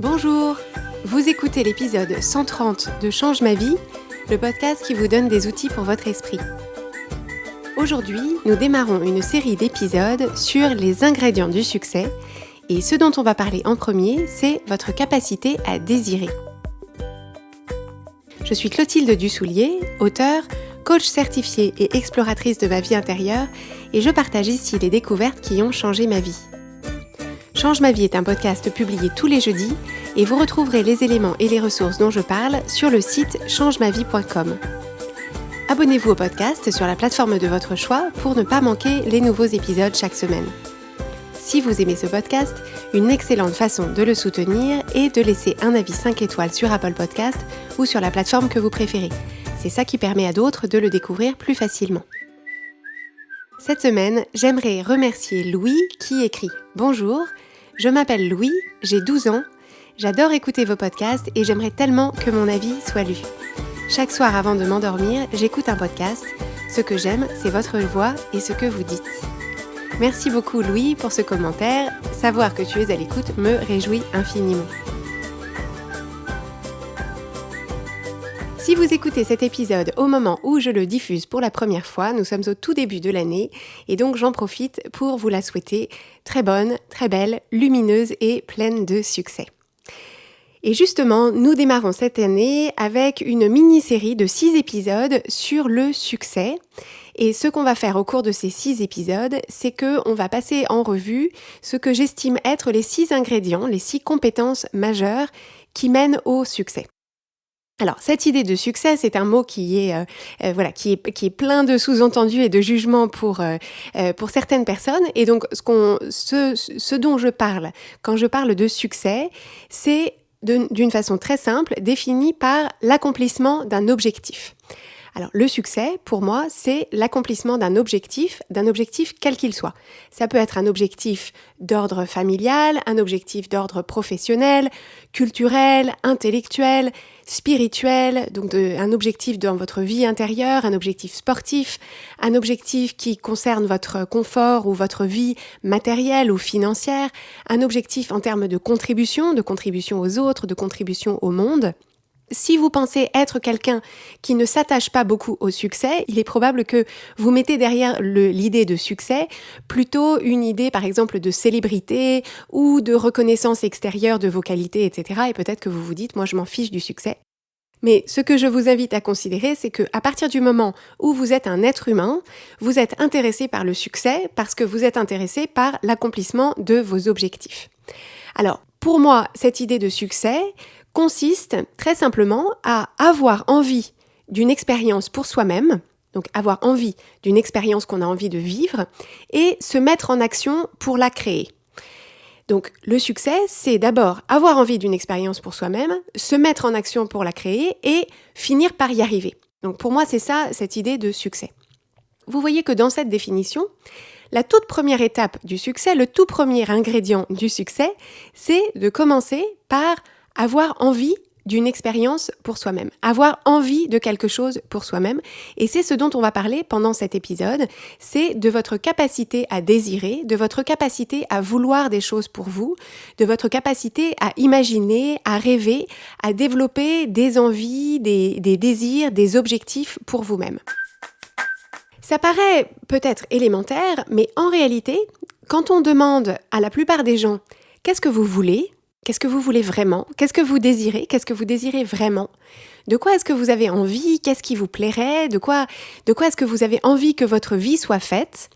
Bonjour, vous écoutez l'épisode 130 de Change ma vie, le podcast qui vous donne des outils pour votre esprit. Aujourd'hui, nous démarrons une série d'épisodes sur les ingrédients du succès et ce dont on va parler en premier, c'est votre capacité à désirer. Je suis Clotilde Dussoulier, auteure, coach certifiée et exploratrice de ma vie intérieure et je partage ici les découvertes qui ont changé ma vie. Change ma vie est un podcast publié tous les jeudis et vous retrouverez les éléments et les ressources dont je parle sur le site changemavie.com. Abonnez-vous au podcast sur la plateforme de votre choix pour ne pas manquer les nouveaux épisodes chaque semaine. Si vous aimez ce podcast, une excellente façon de le soutenir est de laisser un avis 5 étoiles sur Apple Podcast ou sur la plateforme que vous préférez. C'est ça qui permet à d'autres de le découvrir plus facilement. Cette semaine, j'aimerais remercier Louis qui écrit « Bonjour, je m'appelle Louis, j'ai 12 ans, j'adore écouter vos podcasts et j'aimerais tellement que mon avis soit lu. Chaque soir avant de m'endormir, j'écoute un podcast. Ce que j'aime, c'est votre voix et ce que vous dites. » Merci beaucoup Louis pour ce commentaire. Savoir que tu es à l'écoute me réjouit infiniment. Si vous écoutez cet épisode au moment où je le diffuse pour la première fois, nous sommes au tout début de l'année et donc j'en profite pour vous la souhaiter très bonne, très belle, lumineuse et pleine de succès. Et justement, nous démarrons cette année avec une mini-série de 6 épisodes sur le succès. Et ce qu'on va faire au cours de ces 6 épisodes, c'est qu'on va passer en revue ce que j'estime être les 6 ingrédients, les 6 compétences majeures qui mènent au succès. Alors, cette idée de succès, c'est un mot qui est plein de sous-entendus et de jugements pour certaines personnes. Et donc, ce dont je parle quand je parle de succès, c'est d'une façon très simple, définie par l'accomplissement d'un objectif. Alors, le succès, pour moi, c'est l'accomplissement d'un objectif quel qu'il soit. Ça peut être un objectif d'ordre familial, un objectif d'ordre professionnel, culturel, intellectuel, spirituel, donc un objectif dans votre vie intérieure, un objectif sportif, un objectif qui concerne votre confort ou votre vie matérielle ou financière, un objectif en termes de contribution aux autres, de contribution au monde. Si vous pensez être quelqu'un qui ne s'attache pas beaucoup au succès, il est probable que vous mettez derrière l'idée de succès plutôt une idée par exemple de célébrité ou de reconnaissance extérieure de vos qualités, etc. Et peut-être que vous vous dites « moi je m'en fiche du succès ». Mais ce que je vous invite à considérer, c'est qu'à partir du moment où vous êtes un être humain, vous êtes intéressé par le succès parce que vous êtes intéressé par l'accomplissement de vos objectifs. Alors, pour moi, cette idée de succès consiste très simplement à avoir envie d'une expérience pour soi-même, donc avoir envie d'une expérience qu'on a envie de vivre, et se mettre en action pour la créer. Donc le succès, c'est d'abord avoir envie d'une expérience pour soi-même, se mettre en action pour la créer et finir par y arriver. Donc pour moi, c'est ça, cette idée de succès. Vous voyez que dans cette définition, la toute première étape du succès, le tout premier ingrédient du succès, c'est de commencer par avoir envie d'une expérience pour soi-même, avoir envie de quelque chose pour soi-même. Et c'est ce dont on va parler pendant cet épisode, c'est de votre capacité à désirer, de votre capacité à vouloir des choses pour vous, de votre capacité à imaginer, à rêver, à développer des envies, des désirs, des objectifs pour vous-même. Ça paraît peut-être élémentaire, mais en réalité, quand on demande à la plupart des gens « qu'est-ce que vous voulez ?» Qu'est-ce que vous voulez vraiment ? Qu'est-ce que vous désirez ? Qu'est-ce que vous désirez vraiment ? De quoi est-ce que vous avez envie ? Qu'est-ce qui vous plairait ? De quoi est-ce que vous avez envie que votre vie soit faite ?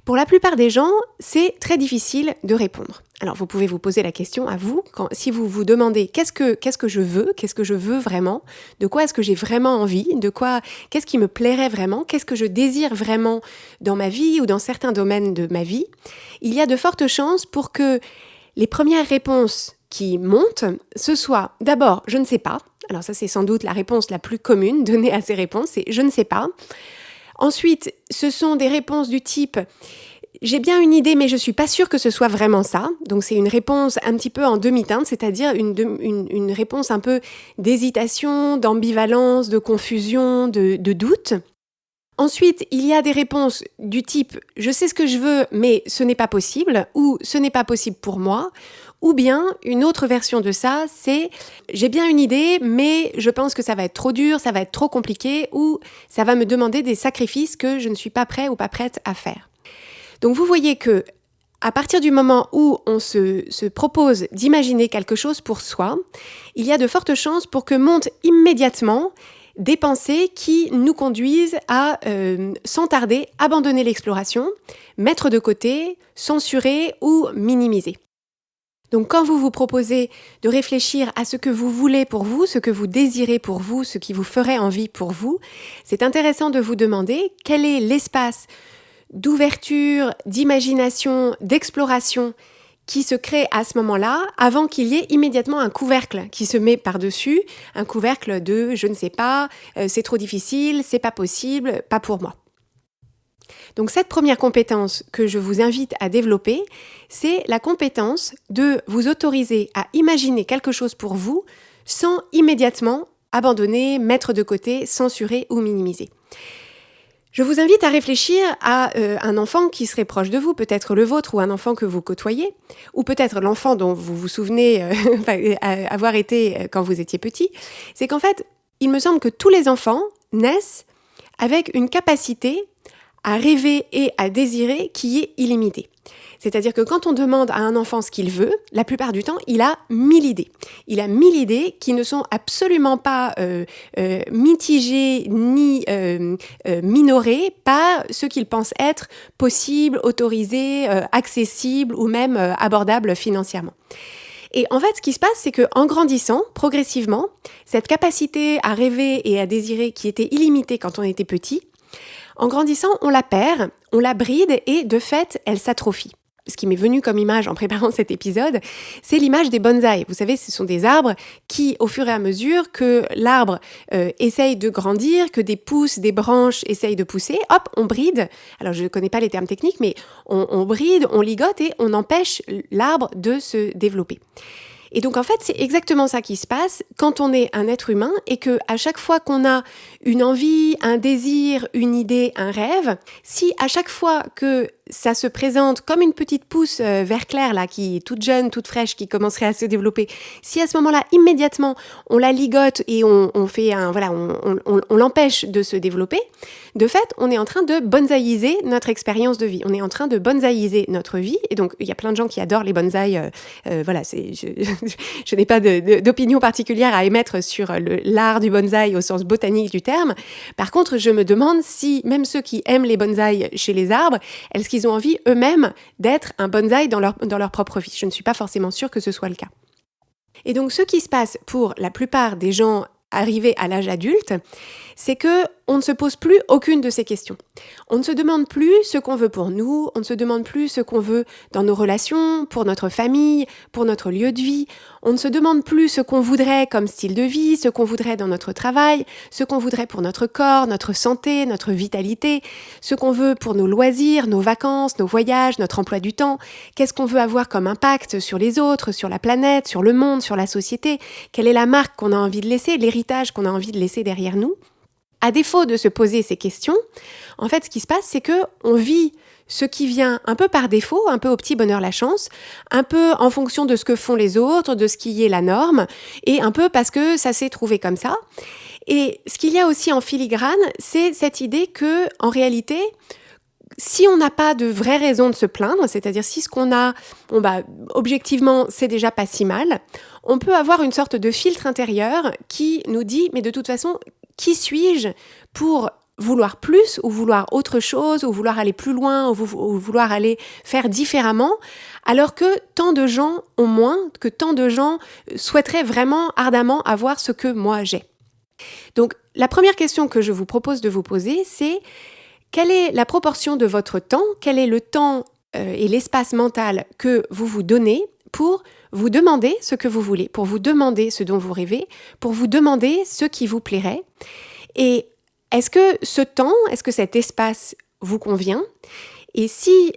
Pour la plupart des gens, c'est très difficile de répondre. Alors, vous pouvez vous poser la question à vous, si vous vous demandez qu'est-ce que je veux vraiment ? De quoi est-ce que j'ai vraiment envie ? Qu'est-ce qui me plairait vraiment ? Qu'est-ce que je désire vraiment dans ma vie ou dans certains domaines de ma vie ? Il y a de fortes chances pour que les premières réponses qui montent, ce soit d'abord « je ne sais pas ». Alors ça, c'est sans doute la réponse la plus commune donnée à ces réponses, c'est « je ne sais pas ». Ensuite, ce sont des réponses du type « j'ai bien une idée, mais je ne suis pas sûre que ce soit vraiment ça ». Donc c'est une réponse un petit peu en demi-teinte, c'est-à-dire une réponse un peu d'hésitation, d'ambivalence, de confusion, de doute. Ensuite, il y a des réponses du type « je sais ce que je veux, mais ce n'est pas possible » ou « ce n'est pas possible pour moi » Ou bien, une autre version de ça, c'est j'ai bien une idée, mais je pense que ça va être trop dur, ça va être trop compliqué, ou ça va me demander des sacrifices que je ne suis pas prêt ou pas prête à faire. Donc vous voyez que à partir du moment où on se propose d'imaginer quelque chose pour soi, il y a de fortes chances pour que montent immédiatement des pensées qui nous conduisent à, sans tarder, abandonner l'exploration, mettre de côté, censurer ou minimiser. Donc quand vous vous proposez de réfléchir à ce que vous voulez pour vous, ce que vous désirez pour vous, ce qui vous ferait envie pour vous, c'est intéressant de vous demander quel est l'espace d'ouverture, d'imagination, d'exploration qui se crée à ce moment-là, avant qu'il y ait immédiatement un couvercle qui se met par-dessus, un couvercle de « je ne sais pas, c'est trop difficile, c'est pas possible, pas pour moi ». Donc cette première compétence que je vous invite à développer, c'est la compétence de vous autoriser à imaginer quelque chose pour vous sans immédiatement abandonner, mettre de côté, censurer ou minimiser. Je vous invite à réfléchir à un enfant qui serait proche de vous, peut-être le vôtre ou un enfant que vous côtoyez, ou peut-être l'enfant dont vous vous souvenez avoir été quand vous étiez petit. C'est qu'en fait, il me semble que tous les enfants naissent avec une capacité à rêver et à désirer qui est illimitée. C'est-à-dire que quand on demande à un enfant ce qu'il veut, la plupart du temps, il a 1000 idées. Il a 1000 idées qui ne sont absolument pas mitigées ni minorées par ce qu'il pense être possible, autorisé, accessible ou même abordable financièrement. Et en fait, ce qui se passe, c'est qu'en grandissant, progressivement, cette capacité à rêver et à désirer qui était illimitée quand on était petit, en grandissant, on la perd, on la bride et de fait, elle s'atrophie. Ce qui m'est venu comme image en préparant cet épisode, c'est l'image des bonsaïs. Vous savez, ce sont des arbres qui, au fur et à mesure que l'arbre essaye de grandir, que des pousses, des branches essayent de pousser, hop, on bride. Alors, je ne connais pas les termes techniques, mais on bride, on ligote et on empêche l'arbre de se développer. Et donc, en fait, c'est exactement ça qui se passe quand on est un être humain et que à chaque fois qu'on a une envie, un désir, une idée, un rêve, si à chaque fois que ça se présente comme une petite pousse vert clair là, qui est toute jeune, toute fraîche, qui commencerait à se développer, si à ce moment-là, immédiatement, on la ligote et on fait on l'empêche de se développer, de fait, on est en train de bonsaïser notre expérience de vie. On est en train de bonsaïser notre vie. Et donc, il y a plein de gens qui adorent les bonsaïs. Je n'ai pas d'opinion particulière à émettre sur l'art du bonsaï au sens botanique du terme. Par contre, je me demande si même ceux qui aiment les bonsaïs chez les arbres, est-ce qu'ils ont envie eux-mêmes d'être un bonsaï dans leur propre vie? Je ne suis pas forcément sûre que ce soit le cas. Et donc, ce qui se passe pour la plupart des gens arrivés à l'âge adulte, c'est que on ne se pose plus aucune de ces questions. On ne se demande plus ce qu'on veut pour nous, on ne se demande plus ce qu'on veut dans nos relations, pour notre famille, pour notre lieu de vie. On ne se demande plus ce qu'on voudrait comme style de vie, ce qu'on voudrait dans notre travail, ce qu'on voudrait pour notre corps, notre santé, notre vitalité, ce qu'on veut pour nos loisirs, nos vacances, nos voyages, notre emploi du temps. Qu'est-ce qu'on veut avoir comme impact sur les autres, sur la planète, sur le monde, sur la société? Quelle est la marque qu'on a envie de laisser, l'héritage qu'on a envie de laisser derrière nous? À défaut de se poser ces questions, en fait, ce qui se passe, c'est que on vit ce qui vient un peu par défaut, un peu au petit bonheur la chance, un peu en fonction de ce que font les autres, de ce qui est la norme, et un peu parce que ça s'est trouvé comme ça. Et ce qu'il y a aussi en filigrane, c'est cette idée que, en réalité, si on n'a pas de vraie raison de se plaindre, c'est-à-dire si ce qu'on a, objectivement, c'est déjà pas si mal, on peut avoir une sorte de filtre intérieur qui nous dit, mais de toute façon, qui suis-je pour vouloir plus ou vouloir autre chose ou vouloir aller plus loin ou vouloir aller faire différemment alors que tant de gens ont moins, que tant de gens souhaiteraient vraiment ardemment avoir ce que moi j'ai. Donc la première question que je vous propose de vous poser, c'est quelle est la proportion de votre temps, quel est le temps et l'espace mental que vous vous donnez pour vous demander ce que vous voulez, pour vous demander ce dont vous rêvez, pour vous demander ce qui vous plairait. Et est-ce que ce temps, est-ce que cet espace vous convient? Et si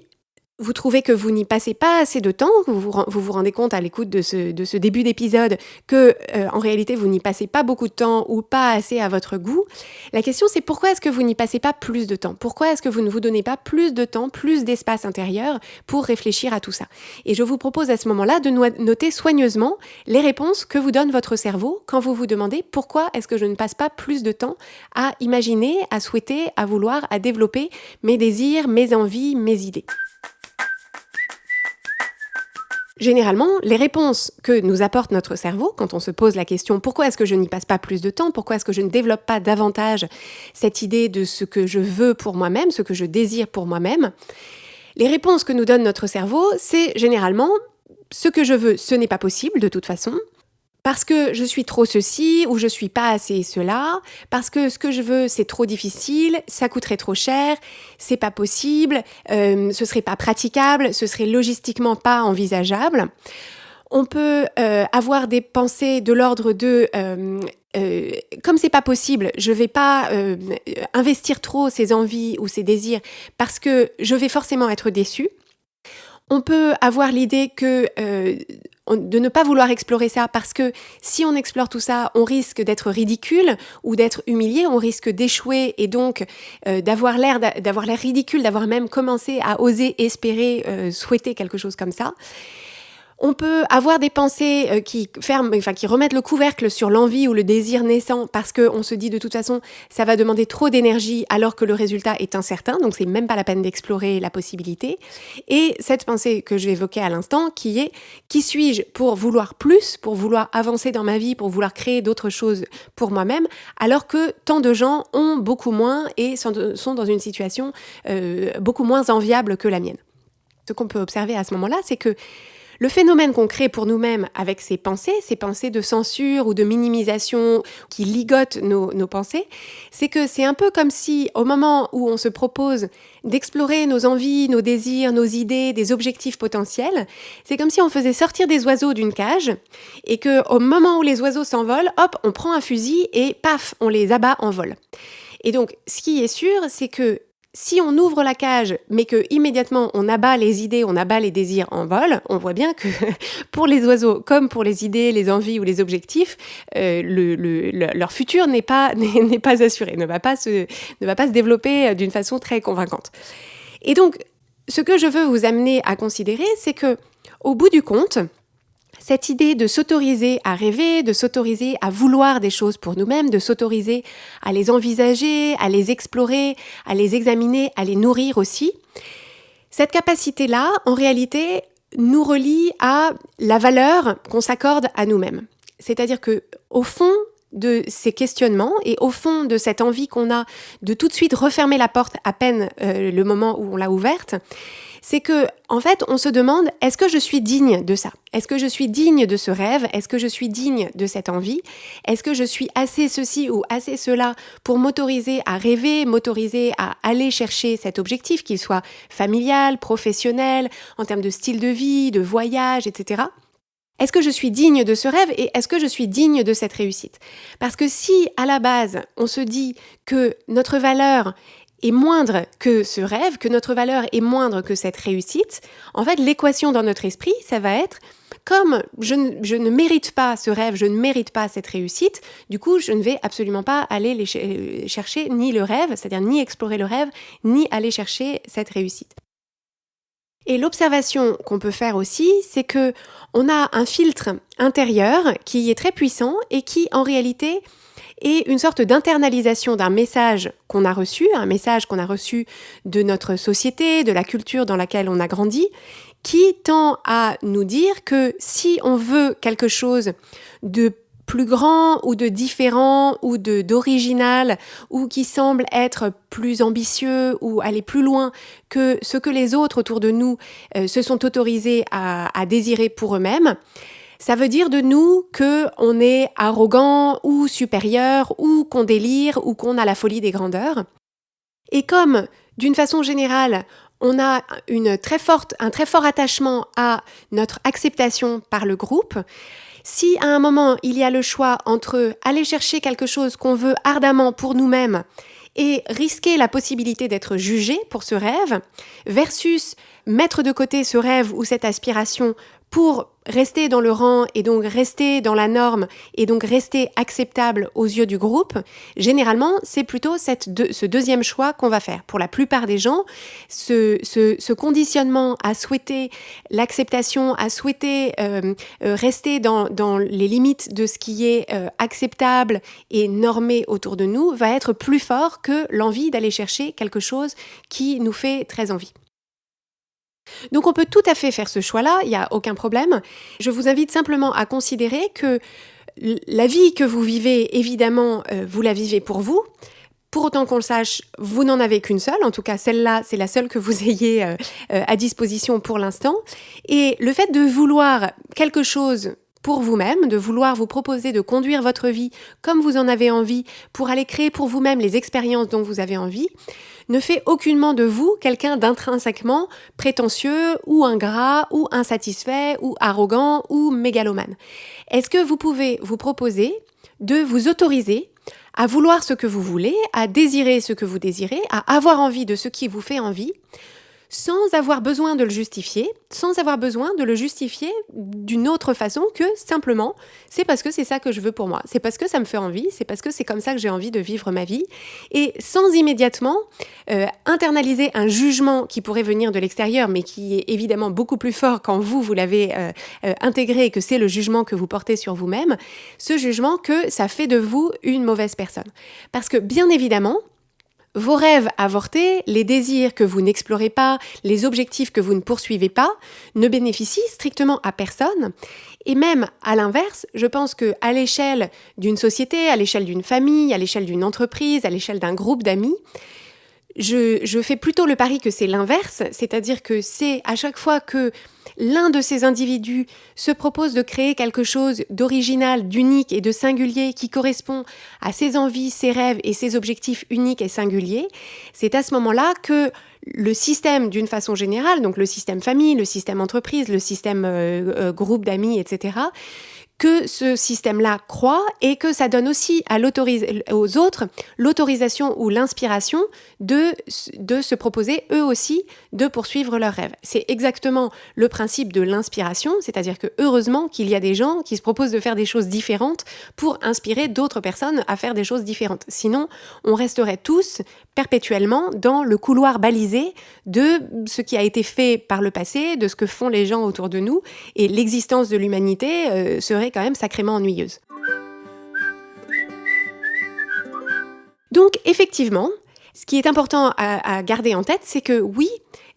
Vous trouvez que vous n'y passez pas assez de temps, vous rendez compte à l'écoute de ce début d'épisode que, en réalité, vous n'y passez pas beaucoup de temps ou pas assez à votre goût. La question, c'est pourquoi est-ce que vous n'y passez pas plus de temps? Pourquoi est-ce que vous ne vous donnez pas plus de temps, plus d'espace intérieur pour réfléchir à tout ça? Et je vous propose à ce moment-là de noter soigneusement les réponses que vous donne votre cerveau quand vous vous demandez pourquoi est-ce que je ne passe pas plus de temps à imaginer, à souhaiter, à vouloir, à développer mes désirs, mes envies, mes idées. Généralement, les réponses que nous apporte notre cerveau quand on se pose la question « Pourquoi est-ce que je n'y passe pas plus de temps ? Pourquoi est-ce que je ne développe pas davantage cette idée de ce que je veux pour moi-même, ce que je désire pour moi-même ?» Les réponses que nous donne notre cerveau, c'est généralement « Ce que je veux, ce n'est pas possible de toute façon. » Parce que je suis trop ceci ou je suis pas assez cela, parce que ce que je veux c'est trop difficile, ça coûterait trop cher, c'est pas possible, ce serait pas praticable, ce serait logistiquement pas envisageable. On peut avoir des pensées de l'ordre de comme c'est pas possible, je vais pas investir trop ces envies ou ces désirs parce que je vais forcément être déçue. On peut avoir l'idée que de ne pas vouloir explorer ça parce que si on explore tout ça, on risque d'être ridicule ou d'être humilié, on risque d'échouer et donc d'avoir l'air ridicule, d'avoir même commencé à oser espérer, souhaiter quelque chose comme ça. On peut avoir des pensées qui remettent le couvercle sur l'envie ou le désir naissant parce qu'on se dit de toute façon ça va demander trop d'énergie alors que le résultat est incertain, donc c'est même pas la peine d'explorer la possibilité. Et cette pensée que je évoquais à l'instant qui est « Qui suis-je pour vouloir plus, pour vouloir avancer dans ma vie, pour vouloir créer d'autres choses pour moi-même » alors que tant de gens ont beaucoup moins et sont dans une situation beaucoup moins enviable que la mienne. Ce qu'on peut observer à ce moment-là, c'est que le phénomène qu'on crée pour nous-mêmes avec ces pensées de censure ou de minimisation qui ligotent nos pensées, c'est que c'est un peu comme si au moment où on se propose d'explorer nos envies, nos désirs, nos idées, des objectifs potentiels, c'est comme si on faisait sortir des oiseaux d'une cage et qu'au moment où les oiseaux s'envolent, hop, on prend un fusil et paf, on les abat en vol. Et donc, ce qui est sûr, c'est que si on ouvre la cage, mais que immédiatement on abat les idées, on abat les désirs en vol, on voit bien que pour les oiseaux, comme pour les idées, les envies ou les objectifs, leur futur n'est pas assuré, ne va pas se développer d'une façon très convaincante. Et donc, ce que je veux vous amener à considérer, c'est que, au bout du compte, cette idée de s'autoriser à rêver, de s'autoriser à vouloir des choses pour nous-mêmes, de s'autoriser à les envisager, à les explorer, à les examiner, à les nourrir aussi, cette capacité-là, en réalité, nous relie à la valeur qu'on s'accorde à nous-mêmes. C'est-à-dire que, au fond de ces questionnements et au fond de cette envie qu'on a de tout de suite refermer la porte à peine le moment où on l'a ouverte, c'est que, en fait, on se demande, est-ce que je suis digne de ça ? Est-ce que je suis digne de ce rêve ? Est-ce que je suis digne de cette envie ? Est-ce que je suis assez ceci ou assez cela pour m'autoriser à rêver, m'autoriser à aller chercher cet objectif, qu'il soit familial, professionnel, en termes de style de vie, de voyage, etc. Est-ce que je suis digne de ce rêve et est-ce que je suis digne de cette réussite ? Parce que si, à la base, on se dit que notre valeur est moindre que ce rêve, que notre valeur est moindre que cette réussite, en fait, l'équation dans notre esprit, ça va être comme je ne mérite pas ce rêve, je ne mérite pas cette réussite, du coup, je ne vais absolument pas aller chercher ni le rêve, c'est-à-dire ni explorer le rêve, ni aller chercher cette réussite. Et l'observation qu'on peut faire aussi, c'est que on a un filtre intérieur qui est très puissant et qui, en réalité, est une sorte d'internalisation d'un message qu'on a reçu, un message qu'on a reçu de notre société, de la culture dans laquelle on a grandi, qui tend à nous dire que si on veut quelque chose de plus grand ou de différent ou d'original ou qui semble être plus ambitieux ou aller plus loin que ce que les autres autour de nous se sont autorisés à désirer pour eux-mêmes, ça veut dire de nous qu'on est arrogant ou supérieur ou qu'on délire ou qu'on a la folie des grandeurs. Et comme, d'une façon générale, on a un très fort attachement à notre acceptation par le groupe, si à un moment il y a le choix entre aller chercher quelque chose qu'on veut ardemment pour nous-mêmes et risquer la possibilité d'être jugé pour ce rêve, versus mettre de côté ce rêve ou cette aspiration pour rester dans le rang et donc rester dans la norme et donc rester acceptable aux yeux du groupe, généralement, c'est plutôt ce deuxième choix qu'on va faire. Pour la plupart des gens, ce conditionnement à souhaiter l'acceptation, à souhaiter rester dans les limites de ce qui est acceptable et normé autour de nous va être plus fort que l'envie d'aller chercher quelque chose qui nous fait très envie. Donc on peut tout à fait faire ce choix-là, il n'y a aucun problème. Je vous invite simplement à considérer que la vie que vous vivez, évidemment, vous la vivez pour vous. Pour autant qu'on le sache, vous n'en avez qu'une seule. En tout cas, celle-là, c'est la seule que vous ayez à disposition pour l'instant. Et le fait de vouloir quelque chose pour vous-même, de vouloir vous proposer de conduire votre vie comme vous en avez envie pour aller créer pour vous-même les expériences dont vous avez envie, ne fait aucunement de vous quelqu'un d'intrinsèquement prétentieux ou ingrat ou insatisfait ou arrogant ou mégalomane. Est-ce que vous pouvez vous proposer de vous autoriser à vouloir ce que vous voulez, à désirer ce que vous désirez, à avoir envie de ce qui vous fait envie, sans avoir besoin de le justifier, sans avoir besoin de le justifier d'une autre façon que simplement, c'est parce que c'est ça que je veux pour moi, c'est parce que ça me fait envie, c'est parce que c'est comme ça que j'ai envie de vivre ma vie, et sans immédiatement internaliser un jugement qui pourrait venir de l'extérieur, mais qui est évidemment beaucoup plus fort quand vous l'avez intégré et que c'est le jugement que vous portez sur vous-même, ce jugement que ça fait de vous une mauvaise personne. Parce que bien évidemment, vos rêves avortés, les désirs que vous n'explorez pas, les objectifs que vous ne poursuivez pas, ne bénéficient strictement à personne. Et même à l'inverse, je pense qu'à l'échelle d'une société, à l'échelle d'une famille, à l'échelle d'une entreprise, à l'échelle d'un groupe d'amis, je fais plutôt le pari que c'est l'inverse, c'est-à-dire que c'est à chaque fois que l'un de ces individus se propose de créer quelque chose d'original, d'unique et de singulier qui correspond à ses envies, ses rêves et ses objectifs uniques et singuliers, c'est à ce moment-là que le système d'une façon générale, donc le système famille, le système entreprise, le système groupe d'amis, etc., que ce système-là croît et que ça donne aussi aux autres l'autorisation ou l'inspiration de se proposer eux aussi de poursuivre leurs rêves. C'est exactement le principe de l'inspiration, c'est-à-dire que heureusement qu'il y a des gens qui se proposent de faire des choses différentes pour inspirer d'autres personnes à faire des choses différentes. Sinon, on resterait tous perpétuellement dans le couloir balisé de ce qui a été fait par le passé, de ce que font les gens autour de nous, et l'existence de l'humanité serait quand même sacrément ennuyeuse. Donc effectivement, ce qui est important à garder en tête, c'est que oui,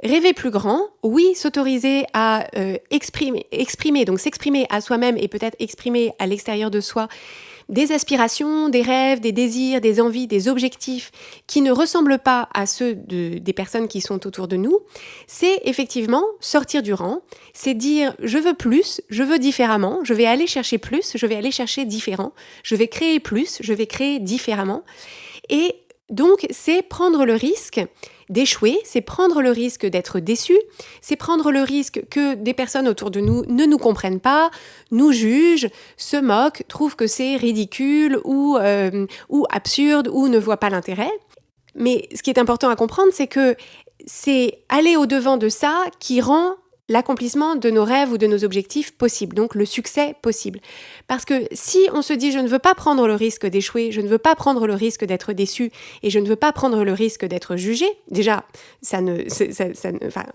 rêver plus grand, oui, s'autoriser à exprimer, donc s'exprimer à soi-même et peut-être exprimer à l'extérieur de soi des aspirations, des rêves, des désirs, des envies, des objectifs qui ne ressemblent pas à ceux des personnes qui sont autour de nous, c'est effectivement sortir du rang, c'est dire je veux plus, je veux différemment, je vais aller chercher plus, je vais aller chercher différent, je vais créer plus, je vais créer différemment. Et donc, c'est prendre le risque d'échouer, c'est prendre le risque d'être déçu, c'est prendre le risque que des personnes autour de nous ne nous comprennent pas, nous jugent, se moquent, trouvent que c'est ridicule ou absurde ou ne voient pas l'intérêt. Mais ce qui est important à comprendre, c'est que c'est aller au-devant de ça qui rend l'accomplissement de nos rêves ou de nos objectifs possible, donc le succès possible. Parce que si on se dit « je ne veux pas prendre le risque d'échouer, je ne veux pas prendre le risque d'être déçu et je ne veux pas prendre le risque d'être jugé », déjà,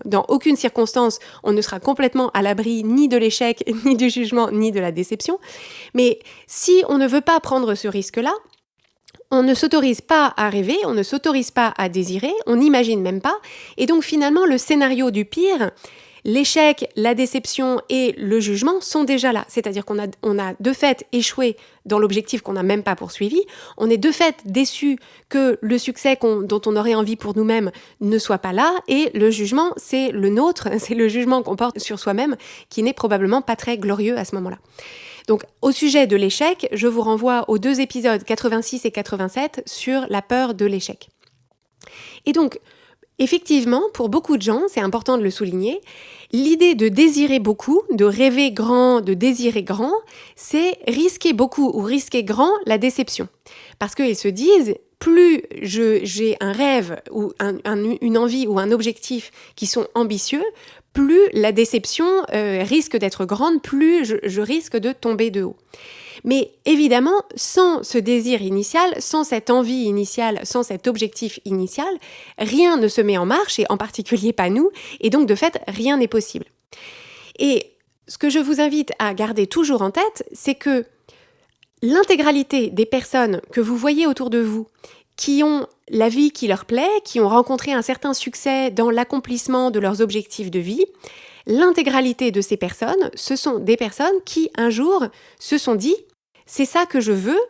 dans aucune circonstance, on ne sera complètement à l'abri ni de l'échec, ni du jugement, ni de la déception. Mais si on ne veut pas prendre ce risque-là, on ne s'autorise pas à rêver, on ne s'autorise pas à désirer, on n'imagine même pas. Et donc finalement, le scénario du pire, l'échec, la déception et le jugement sont déjà là. C'est-à-dire qu'on a de fait échoué dans l'objectif qu'on n'a même pas poursuivi. On est de fait déçu que le succès dont on aurait envie pour nous-mêmes ne soit pas là. Et le jugement, c'est le nôtre, c'est le jugement qu'on porte sur soi-même qui n'est probablement pas très glorieux à ce moment-là. Donc, au sujet de l'échec, je vous renvoie aux 2 épisodes 86 et 87 sur la peur de l'échec. Et donc, effectivement, pour beaucoup de gens, c'est important de le souligner, l'idée de désirer beaucoup, de rêver grand, de désirer grand, c'est risquer beaucoup ou risquer grand la déception. Parce qu'ils se disent, plus j'ai un rêve ou une envie ou un objectif qui sont ambitieux, plus la déception risque d'être grande, plus je risque de tomber de haut. Mais évidemment, sans ce désir initial, sans cette envie initiale, sans cet objectif initial, rien ne se met en marche, et en particulier pas nous, et donc de fait, rien n'est possible. Et ce que je vous invite à garder toujours en tête, c'est que l'intégralité des personnes que vous voyez autour de vous, qui ont la vie qui leur plaît, qui ont rencontré un certain succès dans l'accomplissement de leurs objectifs de vie, l'intégralité de ces personnes, ce sont des personnes qui, un jour, se sont dit « c'est ça que je veux,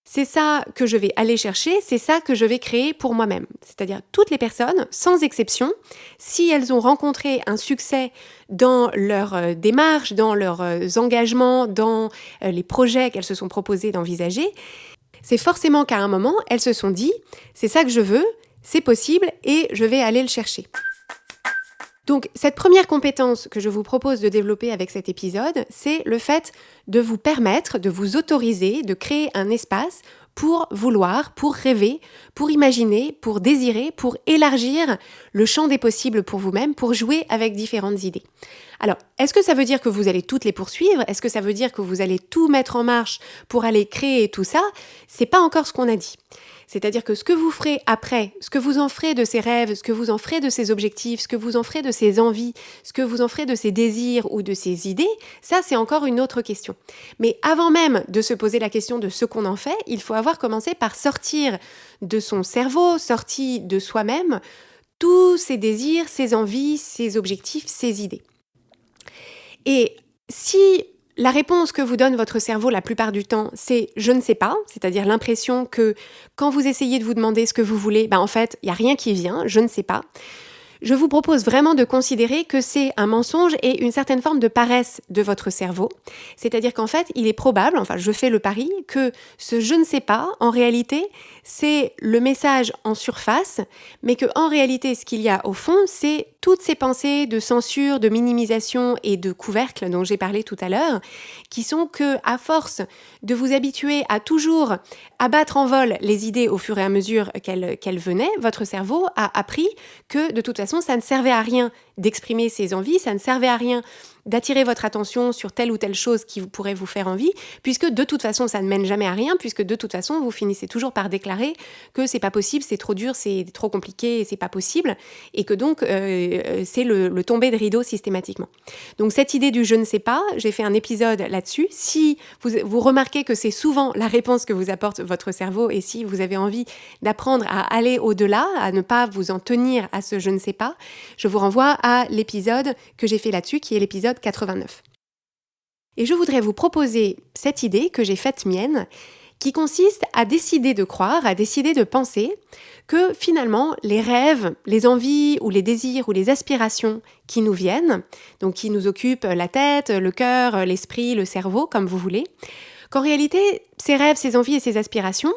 c'est ça que je vais aller chercher, c'est ça que je vais créer pour moi-même ». C'est-à-dire toutes les personnes, sans exception, si elles ont rencontré un succès dans leur démarche, dans leurs engagements, dans les projets qu'elles se sont proposées d'envisager, c'est forcément qu'à un moment, elles se sont dit « c'est ça que je veux, c'est possible et je vais aller le chercher ». Donc, cette première compétence que je vous propose de développer avec cet épisode, c'est le fait de vous permettre, de vous autoriser, de créer un espace pour vouloir, pour rêver, pour imaginer, pour désirer, pour élargir le champ des possibles pour vous-même, pour jouer avec différentes idées. Alors, est-ce que ça veut dire que vous allez toutes les poursuivre ? Est-ce que ça veut dire que vous allez tout mettre en marche pour aller créer tout ça ? C'est pas encore ce qu'on a dit. C'est-à-dire que ce que vous ferez après, ce que vous en ferez de ces rêves, ce que vous en ferez de ces objectifs, ce que vous en ferez de ces envies, ce que vous en ferez de ces désirs ou de ces idées, ça c'est encore une autre question. Mais avant même de se poser la question de ce qu'on en fait, il faut avoir commencé par sortir de son cerveau, sortir de soi-même, tous ces désirs, ces envies, ces objectifs, ces idées. Et si la réponse que vous donne votre cerveau la plupart du temps, c'est « je ne sais pas », c'est-à-dire l'impression que quand vous essayez de vous demander ce que vous voulez, en fait, il n'y a rien qui vient, je ne sais pas. Je vous propose vraiment de considérer que c'est un mensonge et une certaine forme de paresse de votre cerveau. C'est-à-dire qu'en fait, il est probable, enfin je fais le pari, que ce « je ne sais pas », en réalité, c'est le message en surface, mais qu'en réalité, ce qu'il y a au fond, c'est toutes ces pensées de censure, de minimisation et de couvercle dont j'ai parlé tout à l'heure, qui sont que, à force de vous habituer à toujours abattre en vol les idées au fur et à mesure qu'elles venaient, votre cerveau a appris que de toute façon, ça ne servait à rien d'exprimer ses envies, ça ne servait à rien d'attirer votre attention sur telle ou telle chose qui pourrait vous faire envie, puisque de toute façon, ça ne mène jamais à rien, puisque de toute façon, vous finissez toujours par déclarer que c'est pas possible, c'est trop dur, c'est trop compliqué, c'est pas possible, et que donc c'est le tomber de rideau systématiquement. Donc cette idée du « je ne sais pas », j'ai fait un épisode là-dessus. Si vous remarquez que c'est souvent la réponse que vous apporte votre cerveau, et si vous avez envie d'apprendre à aller au-delà, à ne pas vous en tenir à ce « je ne sais pas », je vous renvoie à l'épisode que j'ai fait là-dessus, qui est l'épisode 89. Et je voudrais vous proposer cette idée que j'ai faite mienne, qui consiste à décider de croire, à décider de penser que finalement les rêves, les envies ou les désirs ou les aspirations qui nous viennent, donc qui nous occupent la tête, le cœur, l'esprit, le cerveau, comme vous voulez, qu'en réalité ces rêves, ces envies et ces aspirations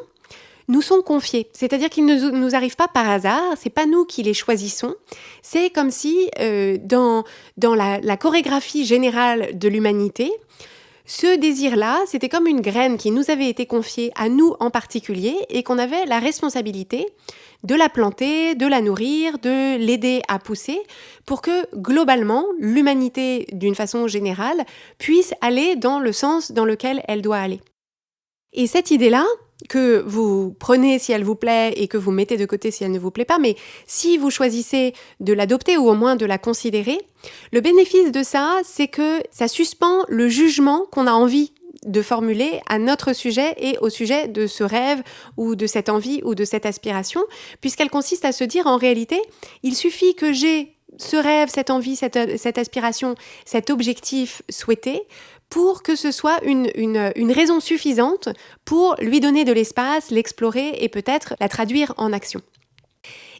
nous sont confiés. C'est-à-dire qu'ils ne nous arrivent pas par hasard, c'est pas nous qui les choisissons. C'est comme si dans la chorégraphie générale de l'humanité, ce désir-là, c'était comme une graine qui nous avait été confiée à nous en particulier et qu'on avait la responsabilité de la planter, de la nourrir, de l'aider à pousser pour que globalement, l'humanité d'une façon générale puisse aller dans le sens dans lequel elle doit aller. Et cette idée-là, que vous prenez si elle vous plaît et que vous mettez de côté si elle ne vous plaît pas, mais si vous choisissez de l'adopter ou au moins de la considérer, le bénéfice de ça, c'est que ça suspend le jugement qu'on a envie de formuler à notre sujet et au sujet de ce rêve ou de cette envie ou de cette aspiration, puisqu'elle consiste à se dire en réalité, il suffit que j'ai ce rêve, cette envie, cette aspiration, cet objectif souhaité, pour que ce soit une raison suffisante pour lui donner de l'espace, l'explorer et peut-être la traduire en action.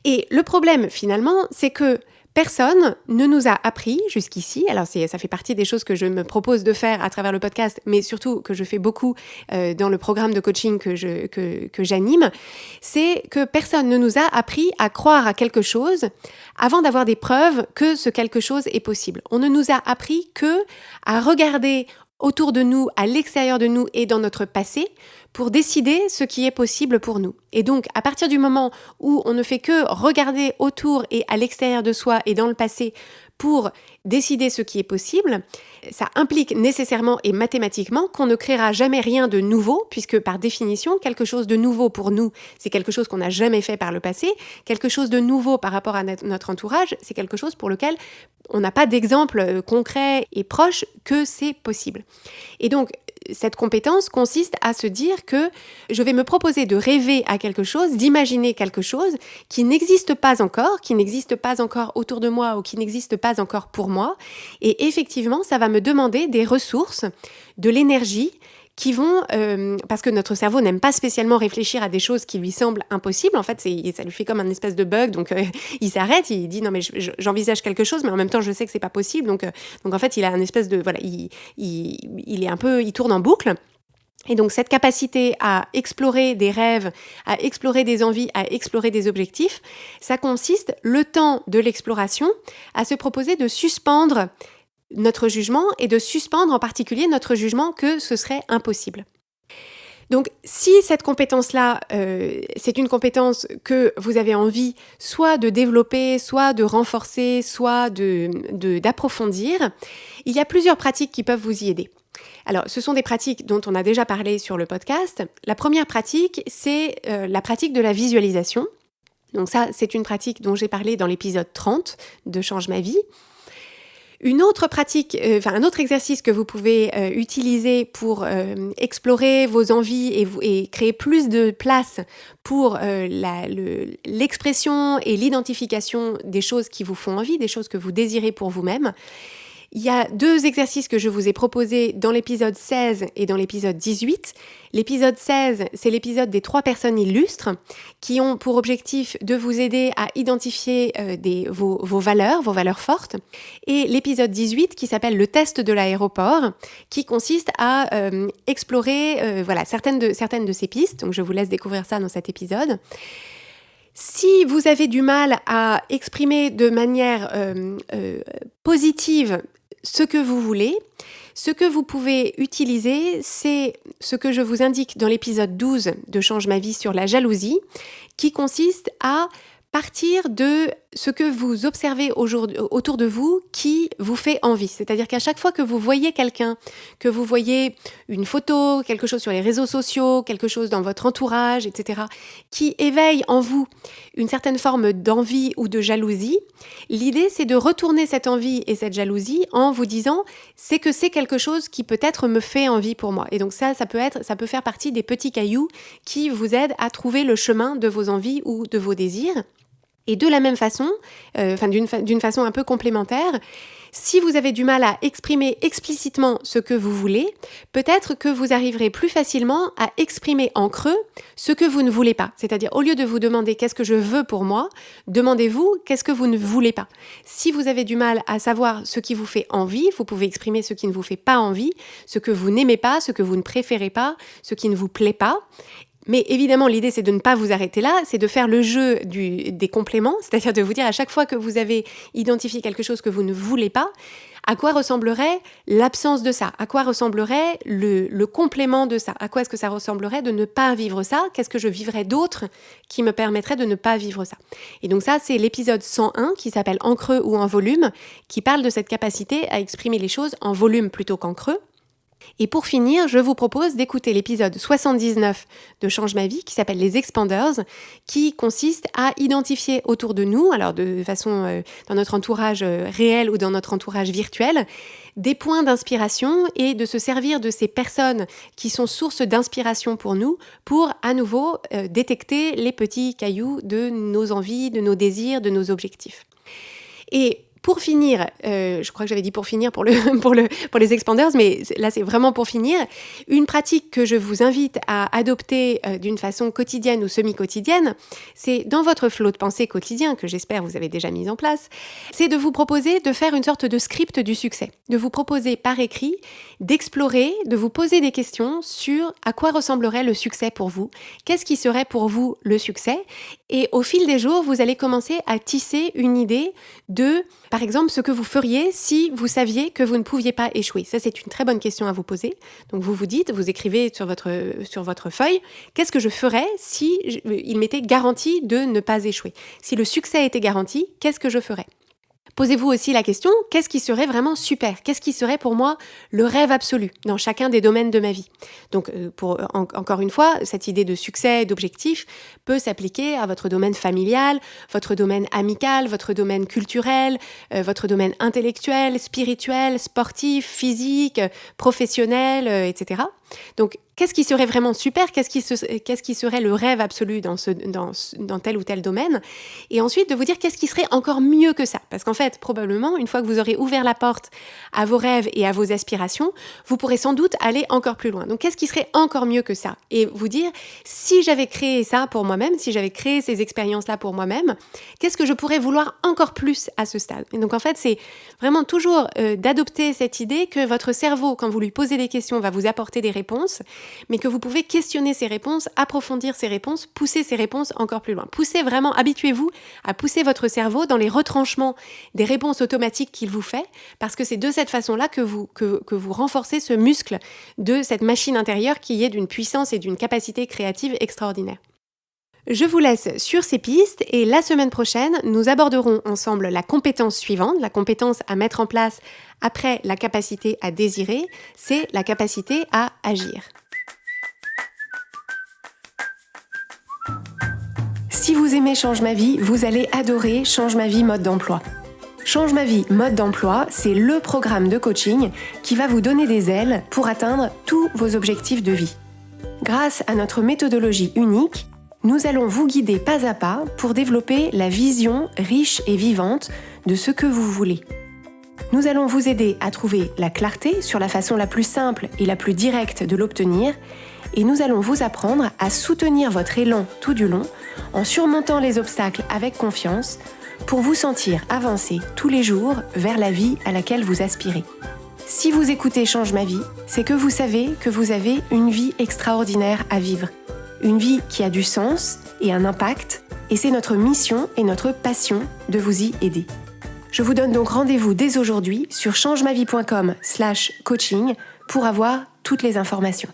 Et le problème finalement, c'est que personne ne nous a appris jusqu'ici, alors ça fait partie des choses que je me propose de faire à travers le podcast, mais surtout que je fais beaucoup dans le programme de coaching que j'anime, c'est que personne ne nous a appris à croire à quelque chose avant d'avoir des preuves que ce quelque chose est possible. On ne nous a appris que à regarder autour de nous, à l'extérieur de nous et dans notre passé pour décider ce qui est possible pour nous. Et donc, à partir du moment où on ne fait que regarder autour et à l'extérieur de soi et dans le passé pour décider ce qui est possible, ça implique nécessairement et mathématiquement qu'on ne créera jamais rien de nouveau, puisque par définition, quelque chose de nouveau pour nous, c'est quelque chose qu'on n'a jamais fait par le passé. Quelque chose de nouveau par rapport à notre entourage, c'est quelque chose pour lequel on n'a pas d'exemple concret et proche que c'est possible. Et donc, cette compétence consiste à se dire que je vais me proposer de rêver à quelque chose, d'imaginer quelque chose qui n'existe pas encore autour de moi ou qui n'existe pas encore pour moi. Et effectivement, ça va me demander des ressources, de l'énergie qui vont, parce que notre cerveau n'aime pas spécialement réfléchir à des choses qui lui semblent impossibles. En fait, ça lui fait comme un espèce de bug, donc il s'arrête, il dit non mais j'envisage quelque chose, mais en même temps je sais que c'est pas possible, donc en fait il a un espèce de voilà, il tourne en boucle. Et donc cette capacité à explorer des rêves, à explorer des envies, à explorer des objectifs, ça consiste, le temps de l'exploration, à se proposer de suspendre notre jugement et de suspendre en particulier notre jugement que ce serait impossible. Donc, si cette compétence-là, c'est une compétence que vous avez envie soit de développer, soit de renforcer, soit d'approfondir, il y a plusieurs pratiques qui peuvent vous y aider. Alors, ce sont des pratiques dont on a déjà parlé sur le podcast. La première pratique, c'est la pratique de la visualisation. Donc ça, c'est une pratique dont j'ai parlé dans l'épisode 30 de Change ma vie. Une autre pratique, un autre exercice que vous pouvez utiliser pour explorer vos envies et créer plus de place pour l'expression et l'identification des choses qui vous font envie, des choses que vous désirez pour vous-même. Il y a 2 exercices que je vous ai proposés dans l'épisode 16 et dans l'épisode 18. L'épisode 16, c'est l'épisode des 3 personnes illustres qui ont pour objectif de vous aider à identifier vos valeurs fortes. Et l'épisode 18 qui s'appelle le test de l'aéroport, qui consiste à explorer certaines de ces pistes. Donc je vous laisse découvrir ça dans cet épisode. Si vous avez du mal à exprimer de manière positive ce que vous voulez, ce que vous pouvez utiliser, c'est ce que je vous indique dans l'épisode 12 de Change ma vie sur la jalousie, qui consiste à partir de ce que vous observez autour de vous qui vous fait envie. C'est-à-dire qu'à chaque fois que vous voyez quelqu'un, que vous voyez une photo, quelque chose sur les réseaux sociaux, quelque chose dans votre entourage, etc., qui éveille en vous une certaine forme d'envie ou de jalousie, l'idée c'est de retourner cette envie et cette jalousie en vous disant c'est que c'est quelque chose qui peut-être me fait envie pour moi. Et donc ça peut faire partie des petits cailloux qui vous aident à trouver le chemin de vos envies ou de vos désirs. Et de la même façon, d'une façon un peu complémentaire, si vous avez du mal à exprimer explicitement ce que vous voulez, peut-être que vous arriverez plus facilement à exprimer en creux ce que vous ne voulez pas. C'est-à-dire, au lieu de vous demander qu'est-ce que je veux pour moi, demandez-vous qu'est-ce que vous ne voulez pas. Si vous avez du mal à savoir ce qui vous fait envie, vous pouvez exprimer ce qui ne vous fait pas envie, ce que vous n'aimez pas, ce que vous ne préférez pas, ce qui ne vous plaît pas. Mais évidemment, l'idée, c'est de ne pas vous arrêter là, c'est de faire le jeu des compléments, c'est-à-dire de vous dire à chaque fois que vous avez identifié quelque chose que vous ne voulez pas, à quoi ressemblerait l'absence de ça? À quoi ressemblerait le complément de ça? À quoi est-ce que ça ressemblerait de ne pas vivre ça? Qu'est-ce que je vivrais d'autre qui me permettrait de ne pas vivre ça? Et donc ça, c'est l'épisode 101 qui s'appelle « En creux ou en volume » qui parle de cette capacité à exprimer les choses en volume plutôt qu'en creux. Et pour finir, je vous propose d'écouter l'épisode 79 de Change ma vie qui s'appelle Les Expanders, qui consiste à identifier autour de nous, alors de façon dans notre entourage réel ou dans notre entourage virtuel, des points d'inspiration et de se servir de ces personnes qui sont source d'inspiration pour nous pour à nouveau détecter les petits cailloux de nos envies, de nos désirs, de nos objectifs. Et pour finir, je crois que j'avais dit pour finir pour les expanders, mais là c'est vraiment pour finir, une pratique que je vous invite à adopter d'une façon quotidienne ou semi-quotidienne, c'est dans votre flot de pensée quotidien, que j'espère vous avez déjà mis en place, c'est de vous proposer de faire une sorte de script du succès, de vous proposer par écrit d'explorer, de vous poser des questions sur à quoi ressemblerait le succès pour vous, qu'est-ce qui serait pour vous le succès, et au fil des jours, vous allez commencer à tisser une idée de Par exemple, ce que vous feriez si vous saviez que vous ne pouviez pas échouer. Ça, c'est une très bonne question à vous poser. Donc, vous écrivez sur votre feuille, qu'est-ce que je ferais si il m'était garanti de ne pas échouer? Si le succès était garanti, qu'est-ce que je ferais? Posez-vous aussi la question, qu'est-ce qui serait vraiment super? Qu'est-ce qui serait pour moi le rêve absolu dans chacun des domaines de ma vie? Donc, encore une fois, cette idée de succès, d'objectif peut s'appliquer à votre domaine familial, votre domaine amical, votre domaine culturel, votre domaine intellectuel, spirituel, sportif, physique, professionnel, etc. Donc, qu'est-ce qui serait vraiment super? Qu'est-ce qui serait le rêve absolu dans tel ou tel domaine? Et ensuite, de vous dire qu'est-ce qui serait encore mieux que ça? Parce qu'en fait, probablement, une fois que vous aurez ouvert la porte à vos rêves et à vos aspirations, vous pourrez sans doute aller encore plus loin. Donc, qu'est-ce qui serait encore mieux que ça? Et vous dire, si j'avais créé ça pour moi-même, si j'avais créé ces expériences-là pour moi-même, qu'est-ce que je pourrais vouloir encore plus à ce stade? Et donc, en fait, c'est vraiment toujours d'adopter cette idée que votre cerveau, quand vous lui posez des questions, va vous apporter des réponses, mais que vous pouvez questionner ces réponses, approfondir ces réponses, pousser ces réponses encore plus loin. Habituez-vous à pousser votre cerveau dans les retranchements des réponses automatiques qu'il vous fait, parce que c'est de cette façon-là que vous renforcez ce muscle de cette machine intérieure qui est d'une puissance et d'une capacité créative extraordinaire. Je vous laisse sur ces pistes et la semaine prochaine, nous aborderons ensemble la compétence suivante, la compétence à mettre en place après la capacité à désirer, c'est la capacité à agir. Si vous aimez Change ma vie, vous allez adorer Change ma vie mode d'emploi. Change ma vie mode d'emploi, c'est le programme de coaching qui va vous donner des ailes pour atteindre tous vos objectifs de vie. Grâce à notre méthodologie unique, nous allons vous guider pas à pas pour développer la vision riche et vivante de ce que vous voulez. Nous allons vous aider à trouver la clarté sur la façon la plus simple et la plus directe de l'obtenir, et nous allons vous apprendre à soutenir votre élan tout du long en surmontant les obstacles avec confiance pour vous sentir avancer tous les jours vers la vie à laquelle vous aspirez. Si vous écoutez Change ma vie, c'est que vous savez que vous avez une vie extraordinaire à vivre. Une vie qui a du sens et un impact, et c'est notre mission et notre passion de vous y aider. Je vous donne donc rendez-vous dès aujourd'hui sur changemavie.com/coaching pour avoir toutes les informations.